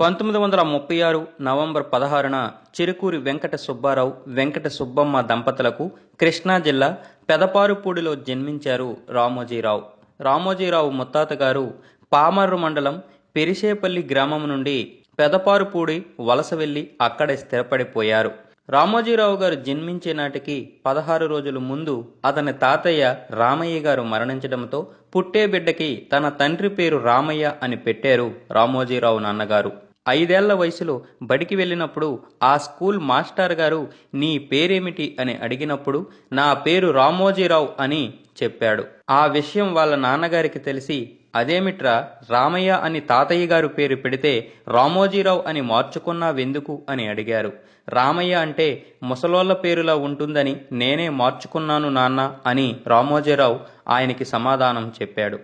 1936 November 16న Chirukuri Venkata Subbarao, Venkata Subbamma దంపతులకు కృష్ణా జిల్లా పెదపారుపూడిలో జన్మించారు రామోజీరావు. రామోజీరావు ముత్తాత గారు పామర్రు మండలం పెరిశేపల్లి గ్రామం నుండి పెదపారుపూడి వలస వెళ్లి అక్కడే స్థిరపడిపోయారు. రామోజీరావు గారు జన్మించే నాటికి 16 రోజుల ముందు అతని తాతయ్య రామయ్య గారు మరణించడంతో పుట్టే బిడ్డకి తన తండ్రి పేరు రామయ్య అని పెట్టారు రామోజీరావు నాన్నగారు. 5 ఏళ్ల వయసులో బడికి వెళ్ళినప్పుడు ఆ స్కూల్ మాస్టర్ గారు నీ పేరేమిటి అని అడిగినప్పుడు నా పేరు రామోజీరావు అని చెప్పాడు. ఆ విషయం వాళ్ళ నాన్నగారికి తెలిసి అదేమిట్రా రామయ్య అని తాతయ్య గారు పేరు పెడితే రామోజీరావు అని మార్చుకున్నావెందుకు అని అడిగారు. రామయ్య అంటే ముసలోళ్ల పేరులా ఉంటుందని నేనే మార్చుకున్నాను నాన్న అని రామోజీరావు ఆయనకి సమాధానం చెప్పాడు.